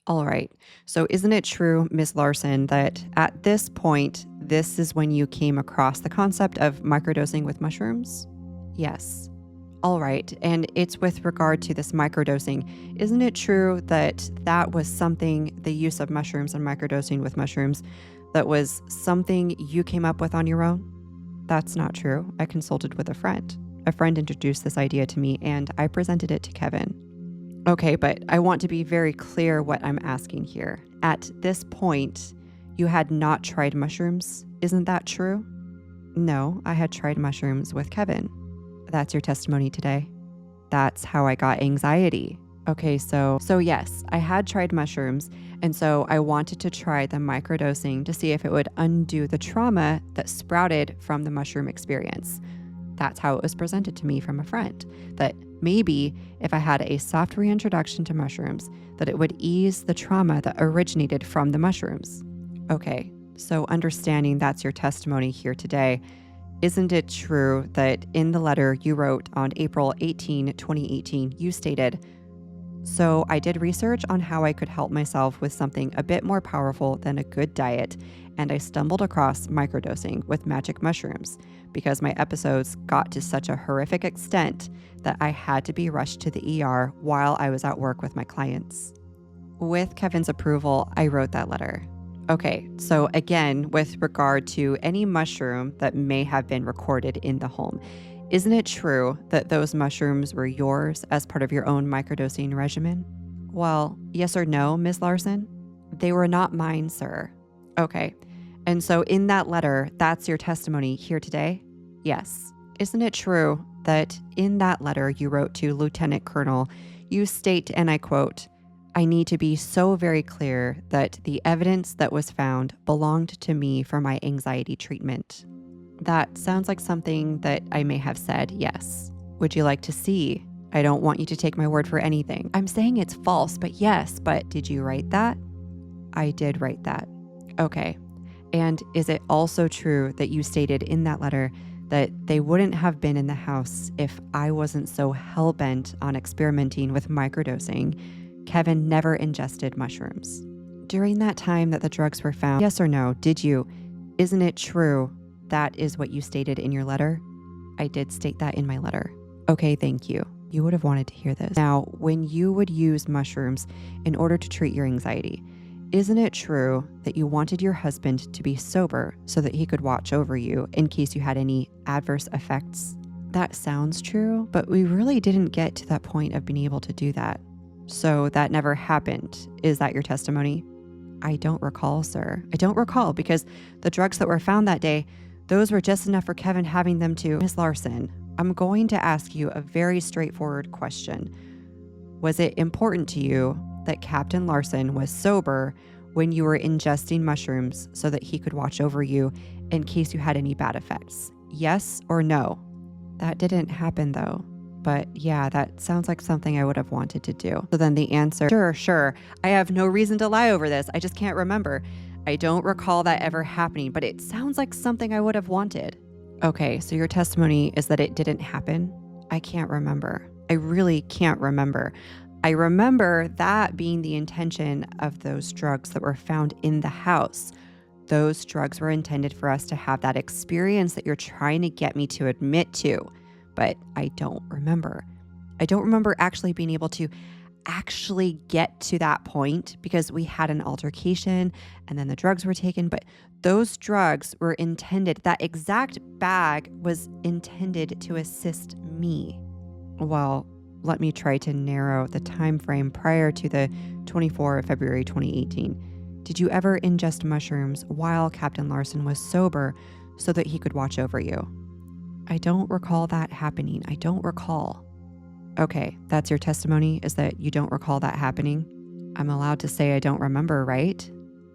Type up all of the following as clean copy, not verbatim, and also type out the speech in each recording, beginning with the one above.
All right. So isn't it true, Ms. Larson, that at this point, this is when you came across the concept of microdosing with mushrooms? Yes. All right. And it's with regard to this microdosing. Isn't it true that that was something, the use of mushrooms and microdosing with mushrooms, that was something you came up with on your own? That's not true. I consulted with a friend. A friend introduced this idea to me and I presented it to Kevin. Okay, but I want to be very clear what I'm asking here. At this point, you had not tried mushrooms. Isn't that true? No, I had tried mushrooms with Kevin. That's your testimony today. That's how I got anxiety. Okay, so yes, I had tried mushrooms, and so I wanted to try the microdosing to see if it would undo the trauma that sprouted from the mushroom experience. That's how it was presented to me from a friend, that maybe if I had a soft reintroduction to mushrooms, that it would ease the trauma that originated from the mushrooms. Okay, so understanding that's your testimony here today, isn't it true that in the letter you wrote on April 18, 2018, you stated, "So I did research on how I could help myself with something a bit more powerful than a good diet, and I stumbled across microdosing with magic mushrooms because my episodes got to such a horrific extent that I had to be rushed to the ER while I was at work with my clients." With Kevin's approval, I wrote that letter. Okay, so again, with regard to any mushroom that may have been recorded in the home, isn't it true that those mushrooms were yours as part of your own microdosing regimen? Well, yes or no, Ms. Larson? They were not mine, sir. Okay, and so in that letter, that's your testimony here today? Yes. Isn't it true that in that letter you wrote to Lieutenant Colonel, you state, and I quote, "I need to be so very clear that the evidence that was found belonged to me for my anxiety treatment." That sounds like something that I may have said, yes. Would you like to see? I don't want you to take my word for anything. I'm saying it's false, but yes, but did you write that? I did write that. Okay. And is it also true that you stated in that letter that they wouldn't have been in the house if I wasn't so hell-bent on experimenting with microdosing? Kevin never ingested mushrooms. During that time that the drugs were found, yes or no, did you? Isn't it true that is what you stated in your letter? I did state that in my letter. Okay, thank you. You would have wanted to hear this. Now, when you would use mushrooms in order to treat your anxiety, isn't it true that you wanted your husband to be sober so that he could watch over you in case you had any adverse effects? That sounds true, but we really didn't get to that point of being able to do that. So that never happened. Is that your testimony? I don't recall, sir. I don't recall because the drugs that were found that day, those were just enough for Kevin having them too. Ms. Larson, I'm going to ask you a very straightforward question. Was it important to you that Captain Larson was sober when you were ingesting mushrooms so that he could watch over you in case you had any bad effects? Yes or no? That didn't happen though. But yeah, that sounds like something I would have wanted to do. So then the answer, sure. I have no reason to lie over this. I just can't remember. I don't recall that ever happening, but it sounds like something I would have wanted. Okay, so your testimony is that it didn't happen? I can't remember. I really can't remember. I remember that being the intention of those drugs that were found in the house. Those drugs were intended for us to have that experience that you're trying to get me to admit to. But I don't remember. I don't remember actually being able to actually get to that point because we had an altercation and then the drugs were taken. But those drugs were intended, that exact bag was intended to assist me. Well, let me try to narrow the time frame prior to the 24th of February 2018. Did you ever ingest mushrooms while Captain Larson was sober so that he could watch over you? I don't recall that happening. I don't recall. Okay, that's your testimony, is that you don't recall that happening? I'm allowed to say I don't remember, right?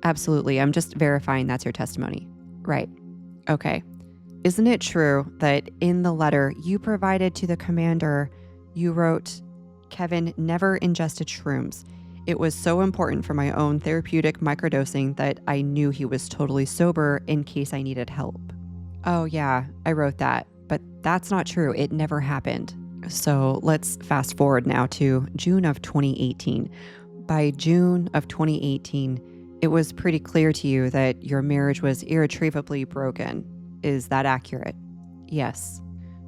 Absolutely. I'm just verifying that's your testimony. Right. Okay. Isn't it true that in the letter you provided to the commander, you wrote, "Kevin never ingested shrooms. It was so important for my own therapeutic microdosing that I knew he was totally sober in case I needed help." Oh yeah, I wrote that. But that's not true. It never happened. So let's fast forward now to June of 2018. By June of 2018, it was pretty clear to you that your marriage was irretrievably broken. Is that accurate? Yes.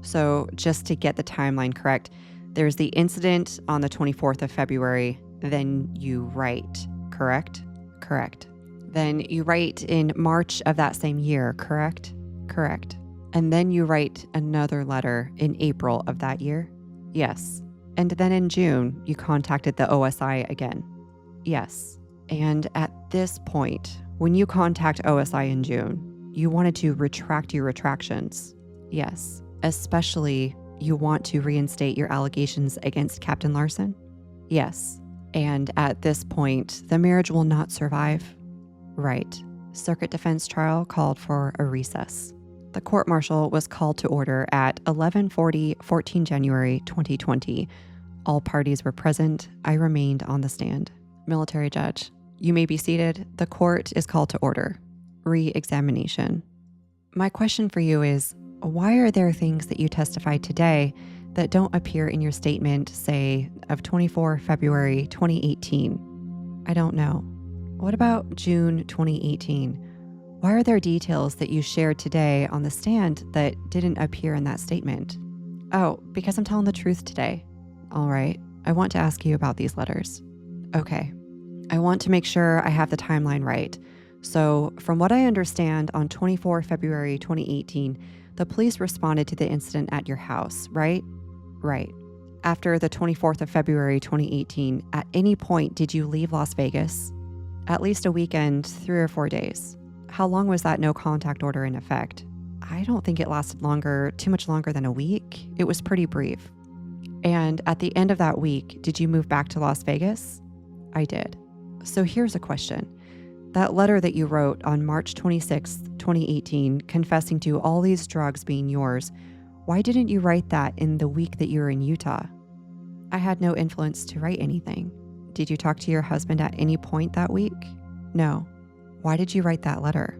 So just to get the timeline correct, there's the incident on the 24th of February, then you write, correct? Correct. Then you write in March of that same year, correct? Correct. And then you write another letter in April of that year? Yes. And then in June, you contacted the OSI again? Yes. And at this point, when you contact OSI in June, you wanted to retract your retractions? Yes. Especially, you want to reinstate your allegations against Captain Larson? Yes. And at this point, the marriage will not survive? Right. Circuit defense trial called for a recess. The court-martial was called to order at 11:40, 14 January 2020. All parties were present. I remained on the stand. Military judge, you may be seated. The court is called to order. Re-examination. My question for you is, why are there things that you testified today that don't appear in your statement, say, of 24 February 2018? I don't know. What about June 2018? Why are there details that you shared today on the stand that didn't appear in that statement? Oh, because I'm telling the truth today. All right. I want to ask you about these letters. Okay. I want to make sure I have the timeline right. So, from what I understand, on 24 February 2018, the police responded to the incident at your house, right? Right. After the 24th of February 2018, at any point did you leave Las Vegas? At least a weekend, 3 or 4 days. How long was that no contact order in effect? I don't think it lasted too much longer than a week. It was pretty brief. And at the end of that week, did you move back to Las Vegas? I did. So here's a question. That letter that you wrote on March 26th, 2018, confessing to all these drugs being yours, why didn't you write that in the week that you were in Utah? I had no influence to write anything. Did you talk to your husband at any point that week? No. Why did you write that letter?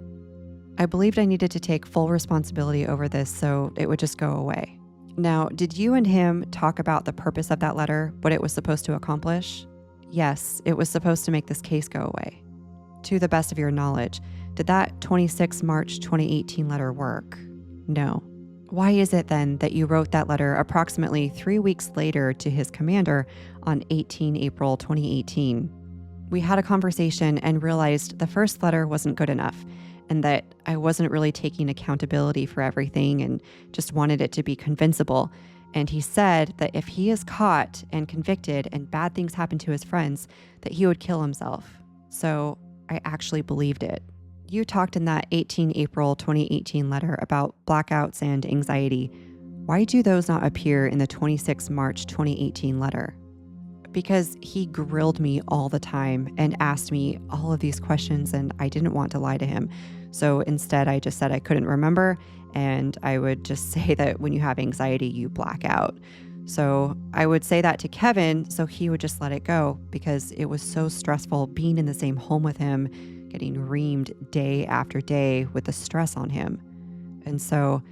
I believed I needed to take full responsibility over this so it would just go away. Now, did you and him talk about the purpose of that letter, what it was supposed to accomplish? Yes, it was supposed to make this case go away. To the best of your knowledge, did that 26 March 2018 letter work? No. Why is it then that you wrote that letter approximately 3 weeks later to his commander on 18 April 2018? We had a conversation and realized the first letter wasn't good enough and that I wasn't really taking accountability for everything and just wanted it to be convincible. And he said that if he is caught and convicted and bad things happen to his friends, that he would kill himself. So I actually believed it. You talked in that 18 April 2018 letter about blackouts and anxiety. Why do those not appear in the 26 March 2018 letter? Because he grilled me all the time and asked me all of these questions, and I didn't want to lie to him. So instead, I just said I couldn't remember, and I would just say that when you have anxiety, you black out. So I would say that to Kevin, so he would just let it go because it was so stressful being in the same home with him, getting reamed day after day with the stress on him. And so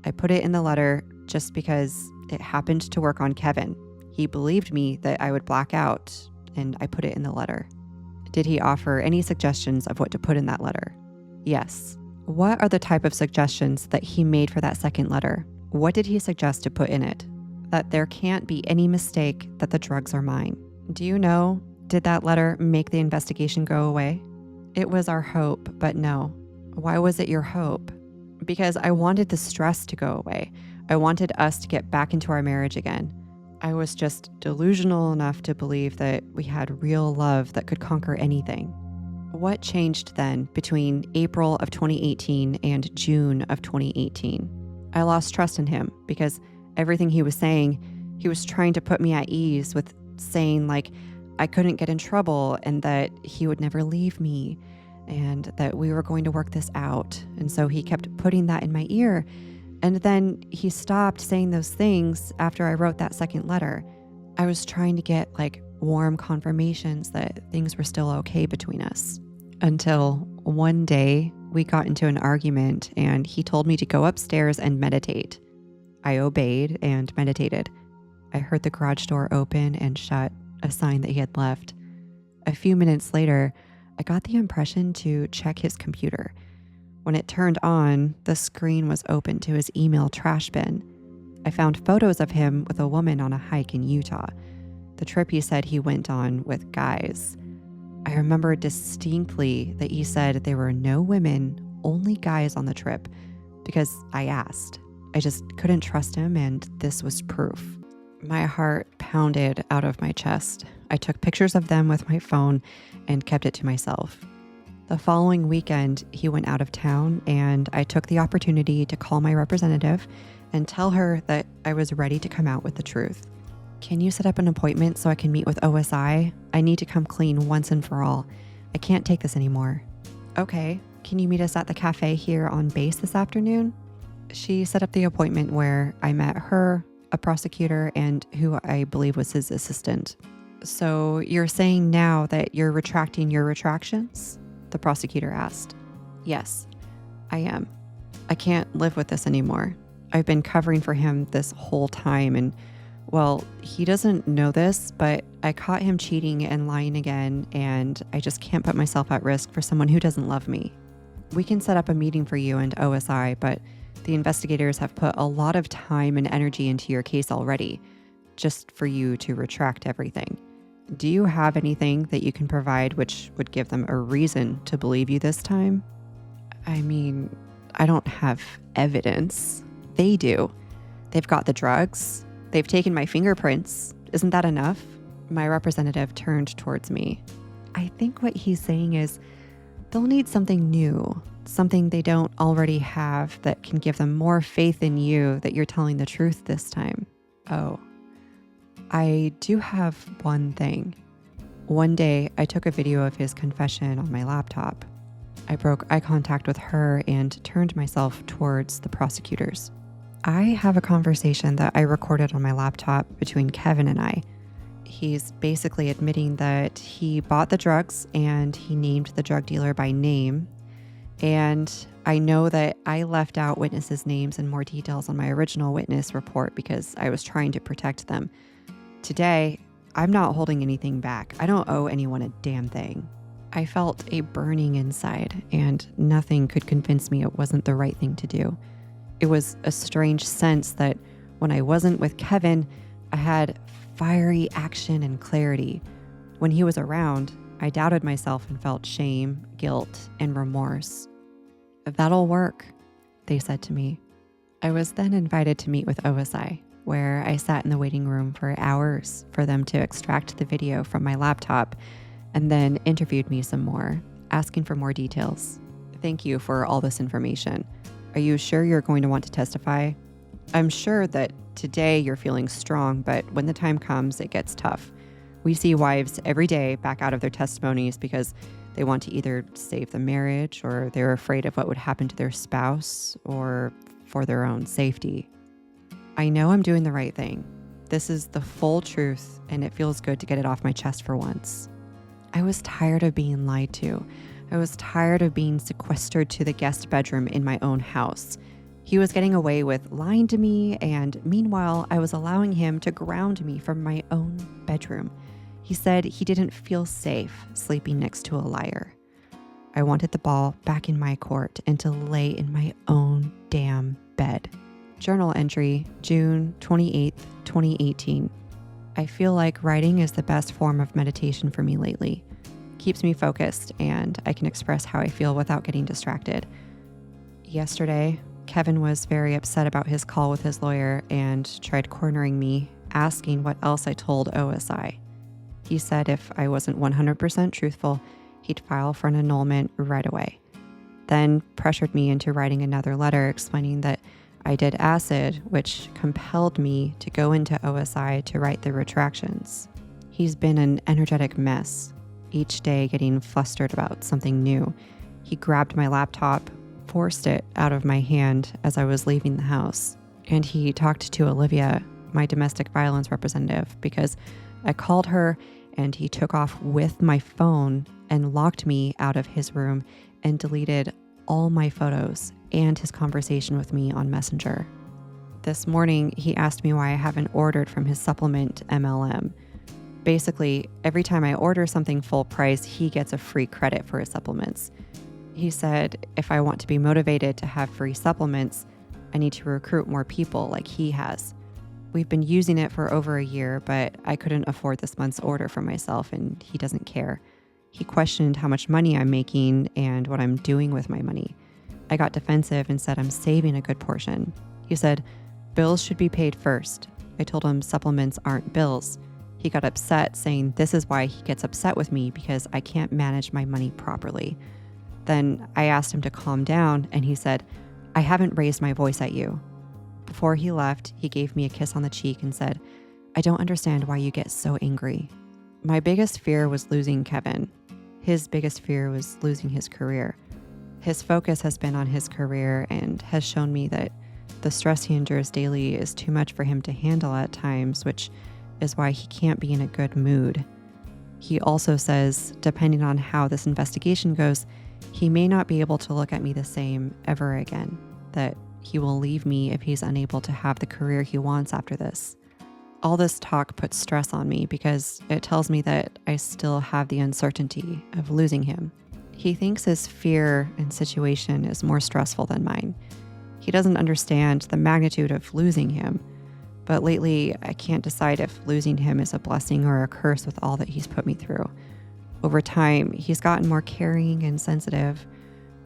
I put it in the letter just because it happened to work on Kevin. He believed me that I would black out, and I put it in the letter. Did he offer any suggestions of what to put in that letter? Yes. What are the type of suggestions that he made for that second letter? What did he suggest to put in it? That there can't be any mistake that the drugs are mine. Do you know, did that letter make the investigation go away? It was our hope, but no. Why was it your hope? Because I wanted the stress to go away. I wanted us to get back into our marriage again. I was just delusional enough to believe that we had real love that could conquer anything. What changed then between April of 2018 and June of 2018? I lost trust in him because everything he was saying, he was trying to put me at ease with saying like I couldn't get in trouble and that he would never leave me and that we were going to work this out. And so he kept putting that in my ear. And then he stopped saying those things after I wrote that second letter. I was trying to get like warm confirmations that things were still okay between us. Until one day we got into an argument and he told me to go upstairs and meditate. I obeyed and meditated. I heard the garage door open and shut, a sign that he had left. A few minutes later, I got the impression to check his computer. When it turned on, the screen was open to his email trash bin. I found photos of him with a woman on a hike in Utah, the trip he said he went on with guys. I remember distinctly that he said there were no women, only guys on the trip, because I asked. I just couldn't trust him, and this was proof. My heart pounded out of my chest. I took pictures of them with my phone and kept it to myself. The following weekend, he went out of town, and I took the opportunity to call my representative and tell her that I was ready to come out with the truth. Can you set up an appointment so I can meet with OSI? I need to come clean once and for all. I can't take this anymore. Okay, can you meet us at the cafe here on base this afternoon? She set up the appointment where I met her, a prosecutor, and who I believe was his assistant. So you're saying now that you're retracting your retractions? The prosecutor asked. Yes, I am. I can't live with this anymore. I've been covering for him this whole time, and well, he doesn't know this, but I caught him cheating and lying again, and I just can't put myself at risk for someone who doesn't love me. We can set up a meeting for you and OSI, but the investigators have put a lot of time and energy into your case already, just for you to retract everything. Do you have anything that you can provide which would give them a reason to believe you this time? I mean, I don't have evidence. They do. They've got the drugs. They've taken my fingerprints. Isn't that enough? My representative turned towards me. I think what he's saying is they'll need something new, something they don't already have that can give them more faith in you that you're telling the truth this time. Oh, I do have one thing. One day, I took a video of his confession on my laptop. I broke eye contact with her and turned myself towards the prosecutors. I have a conversation that I recorded on my laptop between Kevin and I. He's basically admitting that he bought the drugs and he named the drug dealer by name. And I know that I left out witnesses' names and more details on my original witness report because I was trying to protect them. Today, I'm not holding anything back. I don't owe anyone a damn thing. I felt a burning inside, and nothing could convince me it wasn't the right thing to do. It was a strange sense that when I wasn't with Kevin, I had fiery action and clarity. When he was around, I doubted myself and felt shame, guilt, and remorse. That'll work, they said to me. I was then invited to meet with OSI, where I sat in the waiting room for hours for them to extract the video from my laptop and then interviewed me some more, asking for more details. Thank you for all this information. Are you sure you're going to want to testify? I'm sure that today you're feeling strong, but when the time comes, it gets tough. We see wives every day back out of their testimonies because they want to either save the marriage or they're afraid of what would happen to their spouse or for their own safety. I know I'm doing the right thing. This is the full truth, and it feels good to get it off my chest for once. I was tired of being lied to. I was tired of being sequestered to the guest bedroom in my own house. He was getting away with lying to me, and meanwhile, I was allowing him to ground me from my own bedroom. He said he didn't feel safe sleeping next to a liar. I wanted the ball back in my court and to lay in my own damn bed. Journal entry, June 28th, 2018. I feel like writing is the best form of meditation for me lately. Keeps me focused, and I can express how I feel without getting distracted. Yesterday, Kevin was very upset about his call with his lawyer and tried cornering me, asking what else I told OSI. He said if I wasn't 100% truthful, he'd file for an annulment right away. Then pressured me into writing another letter explaining that I did acid, which compelled me to go into OSI to write the retractions. He's been an energetic mess, each day getting flustered about something new. He grabbed my laptop, forced it out of my hand as I was leaving the house, and he talked to Olivia, my domestic violence representative, because I called her and he took off with my phone and locked me out of his room and deleted all my photos and his conversation with me on Messenger. This morning, he asked me why I haven't ordered from his supplement MLM. Basically, every time I order something full price, he gets a free credit for his supplements. He said if I want to be motivated to have free supplements, I need to recruit more people like he has. We've been using it for over a year, but I couldn't afford this month's order for myself, and he doesn't care. He questioned how much money I'm making and what I'm doing with my money. I got defensive and said I'm saving a good portion. He said, bills should be paid first. I told him supplements aren't bills. He got upset, saying this is why he gets upset with me because I can't manage my money properly. Then I asked him to calm down, and he said, I haven't raised my voice at you. Before he left, he gave me a kiss on the cheek and said, I don't understand why you get so angry. My biggest fear was losing Kevin. His biggest fear was losing his career. His focus has been on his career and has shown me that the stress he endures daily is too much for him to handle at times, which is why he can't be in a good mood. He also says, depending on how this investigation goes, he may not be able to look at me the same ever again, that he will leave me if he's unable to have the career he wants after this. All this talk puts stress on me because it tells me that I still have the uncertainty of losing him. He thinks his fear and situation is more stressful than mine. He doesn't understand the magnitude of losing him, but lately I can't decide if losing him is a blessing or a curse with all that he's put me through. Over time, he's gotten more caring and sensitive,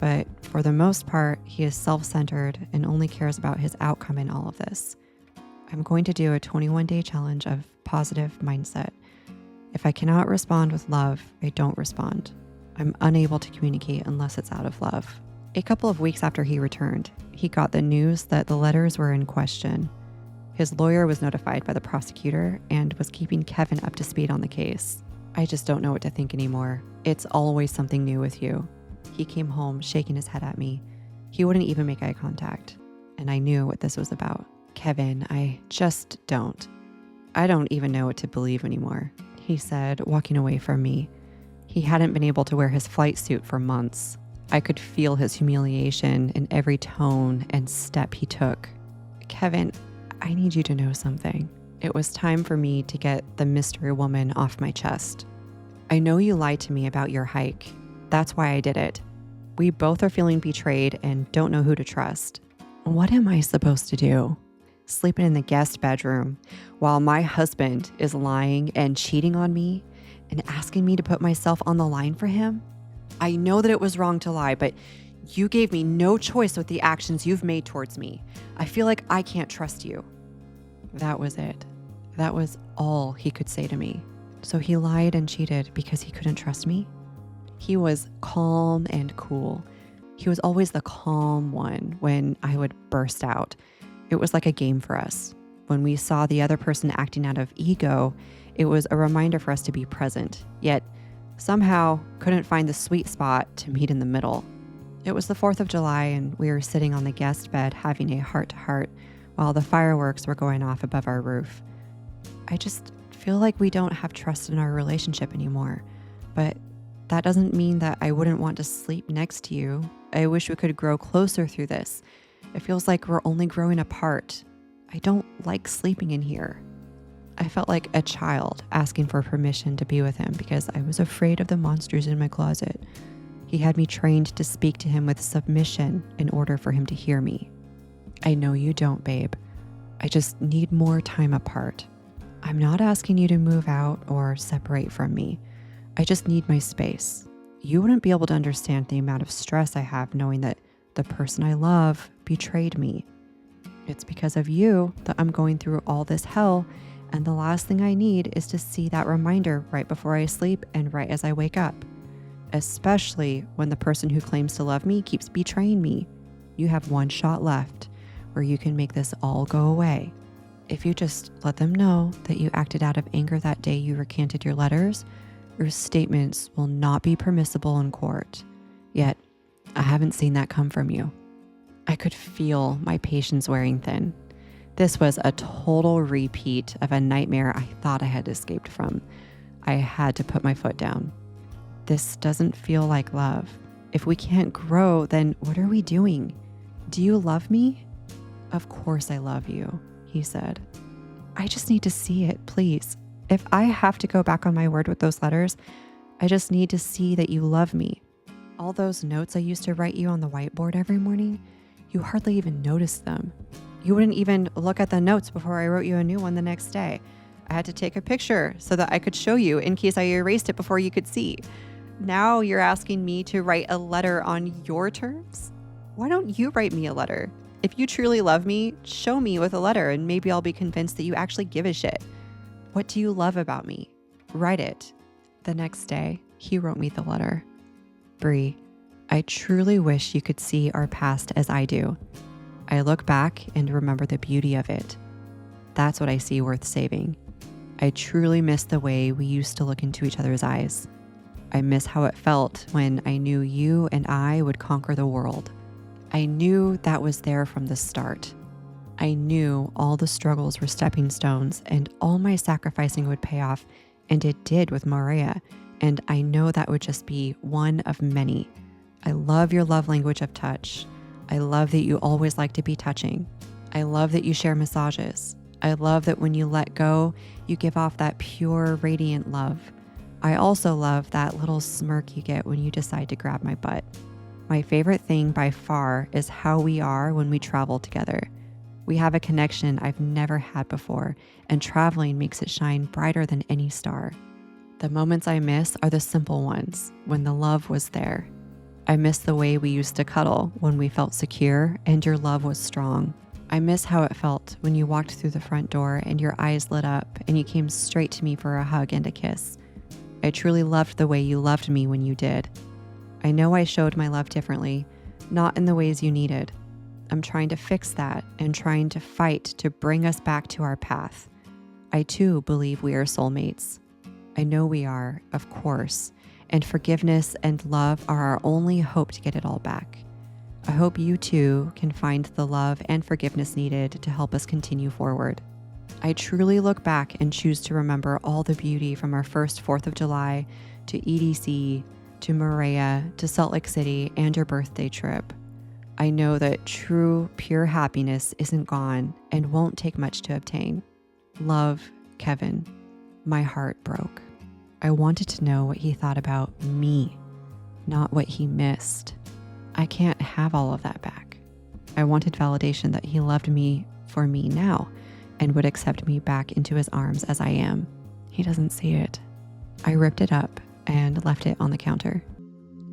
but for the most part, he is self-centered and only cares about his outcome in all of this. I'm going to do a 21-day challenge of positive mindset. If I cannot respond with love, I don't respond. I'm unable to communicate unless it's out of love. A couple of weeks after he returned, he got the news that the letters were in question. His lawyer was notified by the prosecutor and was keeping Kevin up to speed on the case. I just don't know what to think anymore. It's always something new with you. He came home shaking his head at me. He wouldn't even make eye contact. And I knew what this was about. Kevin, I just don't. I don't even know what to believe anymore, he said, walking away from me. He hadn't been able to wear his flight suit for months. I could feel his humiliation in every tone and step he took. Kevin, I need you to know something. It was time for me to get the mystery woman off my chest. I know you lied to me about your hike. That's why I did it. We both are feeling betrayed and don't know who to trust. What am I supposed to do? Sleeping in the guest bedroom while my husband is lying and cheating on me and asking me to put myself on the line for him? I know that it was wrong to lie, but you gave me no choice with the actions you've made towards me. I feel like I can't trust you. That was it. That was all he could say to me. So he lied and cheated because he couldn't trust me? He was calm and cool. He was always the calm one when I would burst out. It was like a game for us. When we saw the other person acting out of ego, it was a reminder for us to be present, yet somehow couldn't find the sweet spot to meet in the middle. It was the 4th of July and we were sitting on the guest bed having a heart-to-heart while the fireworks were going off above our roof. I just feel like we don't have trust in our relationship anymore, but that doesn't mean that I wouldn't want to sleep next to you. I wish we could grow closer through this. It feels like we're only growing apart. I don't like sleeping in here. I felt like a child asking for permission to be with him because I was afraid of the monsters in my closet. He had me trained to speak to him with submission in order for him to hear me. I know you don't, babe. I just need more time apart. I'm not asking you to move out or separate from me. I just need my space. You wouldn't be able to understand the amount of stress I have knowing that the person I love betrayed me. It's because of you that I'm going through all this hell, and the last thing I need is to see that reminder right before I sleep and right as I wake up. Especially when the person who claims to love me keeps betraying me. You have one shot left where you can make this all go away. If you just let them know that you acted out of anger that day you recanted your letters, your statements will not be permissible in court. Yet, I haven't seen that come from you. I could feel my patience wearing thin. This was a total repeat of a nightmare I thought I had escaped from. I had to put my foot down. This doesn't feel like love. If we can't grow, then what are we doing? Do you love me? Of course I love you, he said. I just need to see it, please. If I have to go back on my word with those letters, I just need to see that you love me. All those notes I used to write you on the whiteboard every morning, you hardly even noticed them. You wouldn't even look at the notes before I wrote you a new one the next day. I had to take a picture so that I could show you in case I erased it before you could see. Now you're asking me to write a letter on your terms? Why don't you write me a letter? If you truly love me, show me with a letter and maybe I'll be convinced that you actually give a shit. What do you love about me? Write it. The next day, he wrote me the letter. Bree, I truly wish you could see our past as I do. I look back and remember the beauty of it. That's what I see worth saving. I truly miss the way we used to look into each other's eyes. I miss how it felt when I knew you and I would conquer the world. I knew that was there from the start. I knew all the struggles were stepping stones and all my sacrificing would pay off, and it did with Maria. And I know that would just be one of many. I love your love language of touch. I love that you always like to be touching. I love that you share massages. I love that when you let go, you give off that pure, radiant love. I also love that little smirk you get when you decide to grab my butt. My favorite thing by far is how we are when we travel together. We have a connection I've never had before, and traveling makes it shine brighter than any star. The moments I miss are the simple ones, when the love was there. I miss the way we used to cuddle when we felt secure and your love was strong. I miss how it felt when you walked through the front door and your eyes lit up and you came straight to me for a hug and a kiss. I truly loved the way you loved me when you did. I know I showed my love differently, not in the ways you needed. I'm trying to fix that and trying to fight to bring us back to our path. I too believe we are soulmates. I know we are, of course, and forgiveness and love are our only hope to get it all back. I hope you too can find the love and forgiveness needed to help us continue forward. I truly look back and choose to remember all the beauty from our first 4th of July to EDC, to Maria, to Salt Lake City, and your birthday trip. I know that true, pure happiness isn't gone and won't take much to obtain. Love, Kevin. My heart broke. I wanted to know what he thought about me, not what he missed. I can't have all of that back. I wanted validation that he loved me for me now and would accept me back into his arms as I am. He doesn't see it. I ripped it up and left it on the counter.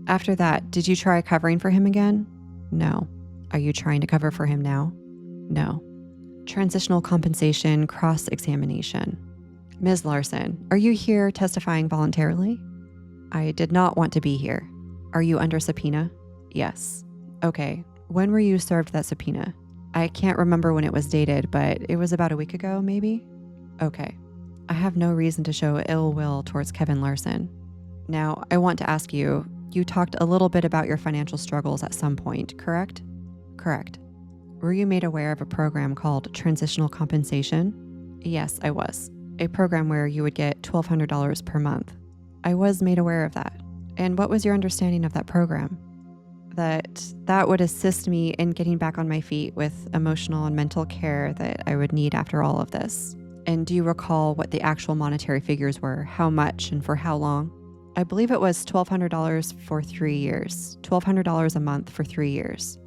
After that, did you try covering for him again? No. Are you trying to cover for him now? No. Transitional compensation cross-examination. Ms. Larson, are you here testifying voluntarily? I did not want to be here. Are you under subpoena? Yes. Okay. When were you served that subpoena? I can't remember when it was dated, but it was about a week ago, maybe? Okay. I have no reason to show ill will towards Kevin Larson. Now, I want to ask you, you talked a little bit about your financial struggles at some point, correct? Correct. Were you made aware of a program called Transitional Compensation? Yes, I was. A program where you would get $1,200 per month. I was made aware of that. And what was your understanding of that program? That would assist me in getting back on my feet with emotional and mental care that I would need after all of this. And do you recall what the actual monetary figures were? How much and for how long? I believe it was $1,200 for 3 years. $1,200 a month for 3 years.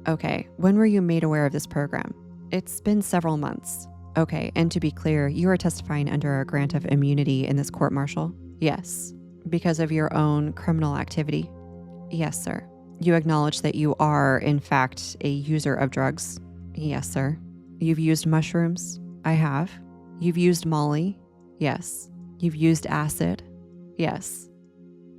Okay, when were you made aware of this program? It's been several months. Okay, and to be clear, you are testifying under a grant of immunity in this court-martial? Yes. Because of your own criminal activity? Yes, sir. You acknowledge that you are, in fact, a user of drugs? Yes, sir. You've used mushrooms? I have. You've used Molly? Yes. You've used acid? Yes.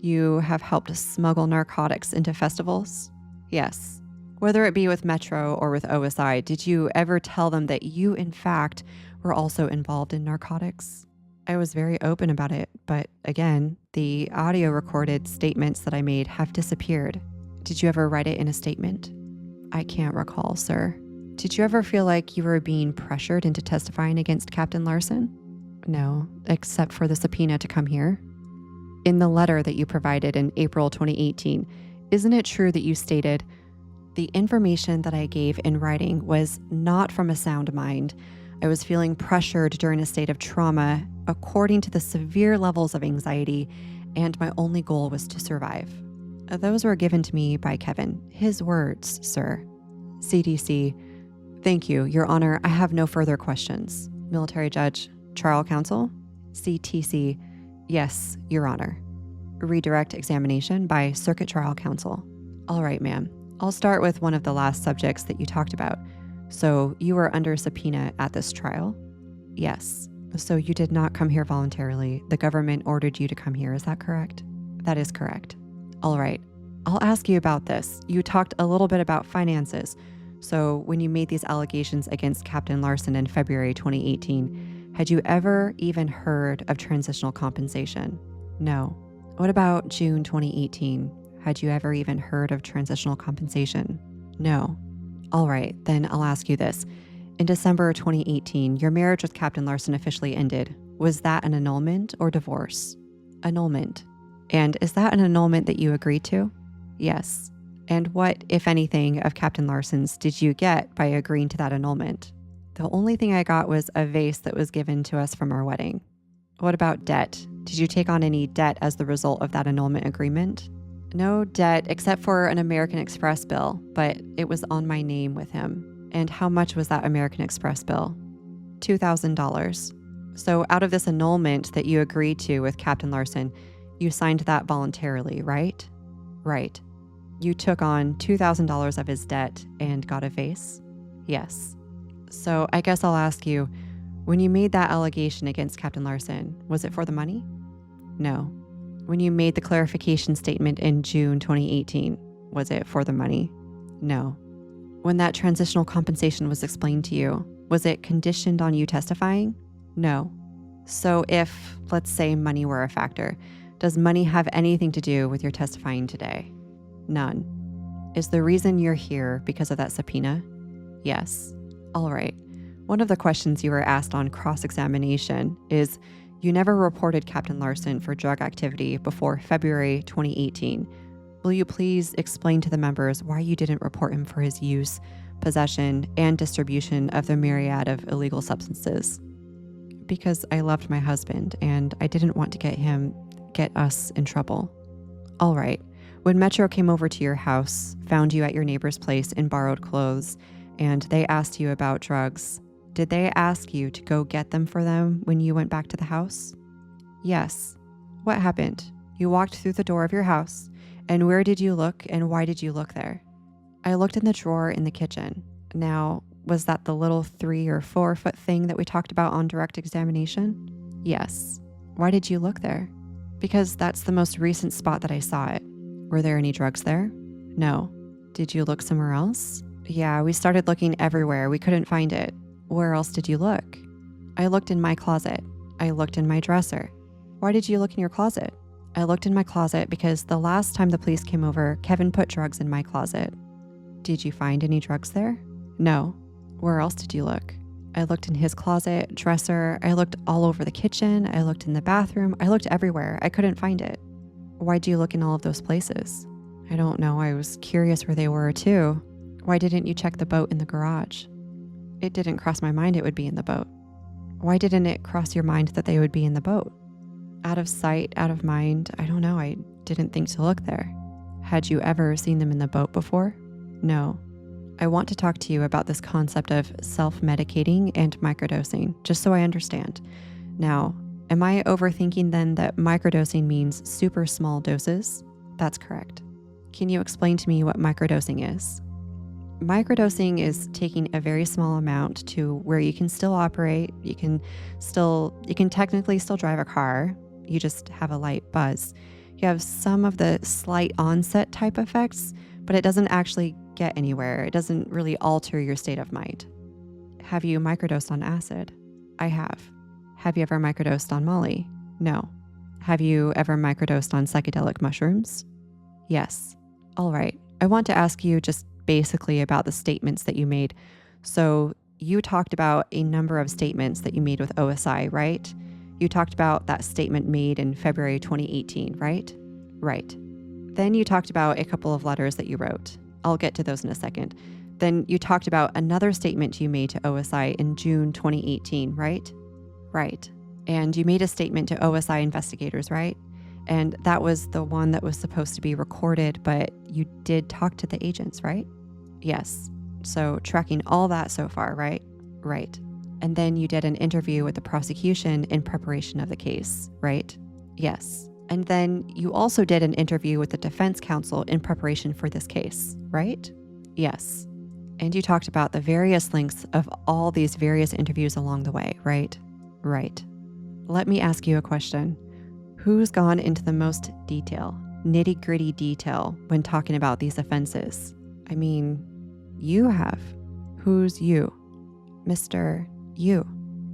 You have helped smuggle narcotics into festivals? Yes. Whether it be with Metro or with OSI, did you ever tell them that you, in fact, were also involved in narcotics? I was very open about it, but again, the audio recorded statements that I made have disappeared. Did you ever write it in a statement? I can't recall, sir. Did you ever feel like you were being pressured into testifying against Captain Larson? No, except for the subpoena to come here. In the letter that you provided in April 2018, isn't it true that you stated, "The information that I gave in writing was not from a sound mind. I was feeling pressured during a state of trauma according to the severe levels of anxiety, and my only goal was to survive. Those were given to me by Kevin. His words, sir. CDC, thank you, Your Honor. I have no further questions. Military Judge, Trial Counsel. CTC, yes, Your Honor. Redirect examination by Circuit Trial Counsel. All right, ma'am. I'll start with one of the last subjects that you talked about. So you were under subpoena at this trial? Yes. So you did not come here voluntarily. The government ordered you to come here. Is that correct? That is correct. All right. I'll ask you about this. You talked a little bit about finances. So when you made these allegations against Captain Larson in February 2018, had you ever even heard of transitional compensation? No. What about June 2018? Had you ever even heard of transitional compensation? No. All right, then I'll ask you this. In December 2018, your marriage with Captain Larson officially ended. Was that an annulment or divorce? Annulment. And is that an annulment that you agreed to? Yes. And what, if anything, of Captain Larson's did you get by agreeing to that annulment? The only thing I got was a vase that was given to us from our wedding. What about debt? Did you take on any debt as the result of that annulment agreement? No debt except for an American Express bill, but it was on my name with him. And how much was that American Express bill? $2,000. So out of this annulment that you agreed to with Captain Larson, you signed that voluntarily, right? Right. You took on $2,000 of his debt and got a vase? Yes. So I guess I'll ask you, when you made that allegation against Captain Larson, was it for the money? No. When you made the clarification statement in June 2018, was it for the money? No. When that transitional compensation was explained to you, was it conditioned on you testifying? No. So if, let's say, money were a factor, does money have anything to do with your testifying today? None. Is the reason you're here because of that subpoena? Yes. All right. One of the questions you were asked on cross-examination is, you never reported Captain Larson for drug activity before February 2018. Will you please explain to the members why you didn't report him for his use, possession, and distribution of the myriad of illegal substances? Because I loved my husband and I didn't want to get us in trouble. All right. When Metro came over to your house, found you at your neighbor's place in borrowed clothes, and they asked you about drugs, did they ask you to go get them for them when you went back to the house? Yes. What happened? You walked through the door of your house, and where did you look and why did you look there? I looked in the drawer in the kitchen. Now, was that the little 3 or 4 foot thing that we talked about on direct examination? Yes. Why did you look there? Because that's the most recent spot that I saw it. Were there any drugs there? No. Did you look somewhere else? Yeah, we started looking everywhere. We couldn't find it. Where else did you look? I looked in my closet. I looked in my dresser. Why did you look in your closet? I looked in my closet because the last time the police came over, Kevin put drugs in my closet. Did you find any drugs there? No. Where else did you look? I looked in his closet, dresser. I looked all over the kitchen. I looked in the bathroom. I looked everywhere. I couldn't find it. Why'd you look in all of those places? I don't know. I was curious where they were too. Why didn't you check the boat in the garage? It didn't cross my mind it would be in the boat. Why didn't it cross your mind that they would be in the boat? Out of sight, out of mind. I don't know. I didn't think to look there. Had you ever seen them in the boat before? No. I want to talk to you about this concept of self-medicating and microdosing, just so I understand. Now, am I overthinking then that microdosing means super small doses? That's correct. Can you explain to me what microdosing is? Microdosing is taking a very small amount to where you can still operate, you can technically still drive a car, you just have a light buzz. You have some of the slight onset type effects, but it doesn't actually get anywhere. It doesn't really alter your state of mind. Have you microdosed on acid? I have. Have you ever microdosed on Molly? No. Have you ever microdosed on psychedelic mushrooms? Yes. All right. I want to ask you just basically about the statements that you made. So you talked about a number of statements that you made with OSI, right? You talked about that statement made in February 2018, right? Right. Then you talked about a couple of letters that you wrote. I'll get to those in a second. Then you talked about another statement you made to OSI in June 2018, right? Right. And you made a statement to OSI investigators, right? And that was the one that was supposed to be recorded, but you did talk to the agents, right? Yes. So tracking all that so far, right? Right. And then you did an interview with the prosecution in preparation of the case, right? Yes. And then you also did an interview with the defense counsel in preparation for this case, right? Yes. And you talked about the various lengths of all these various interviews along the way, right? Right. Let me ask you a question. Who's gone into the most detail, nitty-gritty detail when talking about these offenses? I mean, you have. Who's you? Mr. You.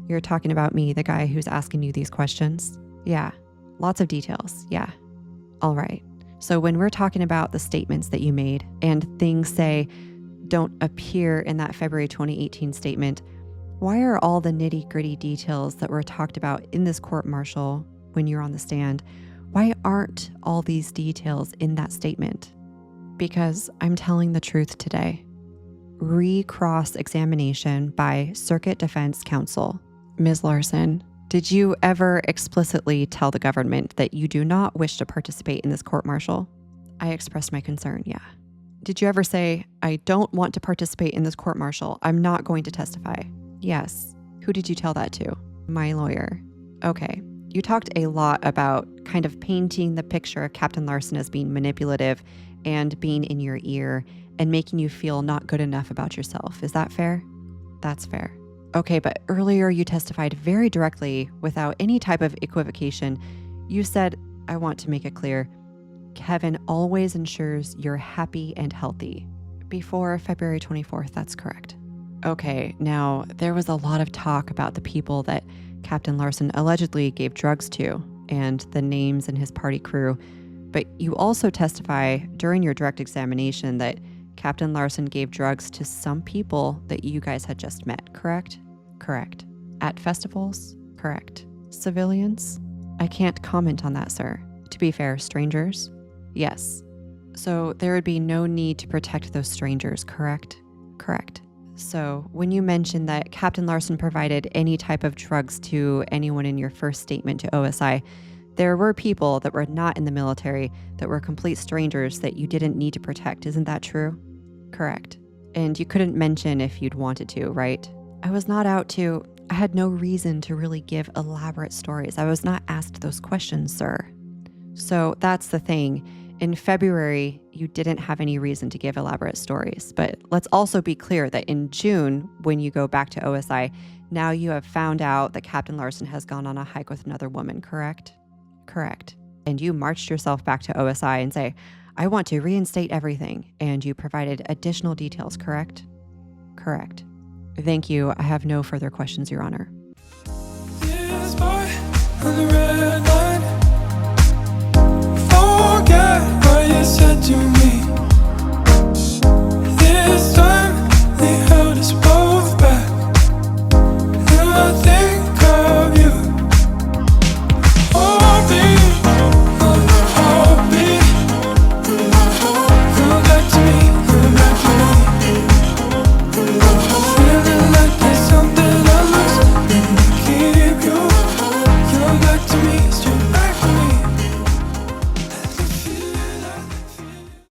You're talking about me, the guy who's asking you these questions? Yeah. Lots of details. Yeah. All right. So when we're talking about the statements that you made and things say don't appear in that February 2018 statement, why are all the nitty-gritty details that were talked about in this court-martial when you're on the stand, why aren't all these details in that statement? Because I'm telling the truth today. Recross examination by Circuit Defense Counsel. Ms. Larson, did you ever explicitly tell the government that you do not wish to participate in this court-martial? I expressed my concern, yeah. Did you ever say, I don't want to participate in this court-martial, I'm not going to testify? Yes. Who did you tell that to? My lawyer. Okay. You talked a lot about kind of painting the picture of Captain Larson as being manipulative and being in your ear and making you feel not good enough about yourself. Is that fair? That's fair. Okay, but earlier you testified very directly without any type of equivocation. You said, I want to make it clear, Kevin always ensures you're happy and healthy. Before February 24th, that's correct. Okay, now there was a lot of talk about the people that Captain Larson allegedly gave drugs to and the names in his party crew, but you also testify during your direct examination that Captain Larson gave drugs to some people that you guys had just met, correct? Correct. At festivals? Correct. Civilians? I can't comment on that, sir. To be fair, strangers? Yes. So there would be no need to protect those strangers, correct? Correct. So when you mentioned that Captain Larson provided any type of drugs to anyone in your first statement to OSI, there were people that were not in the military that were complete strangers that you didn't need to protect. Isn't that true? Correct. And you couldn't mention if you'd wanted to, right? I was not out to, I had no reason to really give elaborate stories. I was not asked those questions, sir. So that's the thing. In February, you didn't have any reason to give elaborate stories. But let's also be clear that in June, when you go back to OSI, now you have found out that Captain Larson has gone on a hike with another woman, correct? Correct. And you marched yourself back to OSI and say, I want to reinstate everything. And you provided additional details, correct? Correct. Thank you. I have no further questions, Your Honor. This boy on the red line. Forget what you said to me.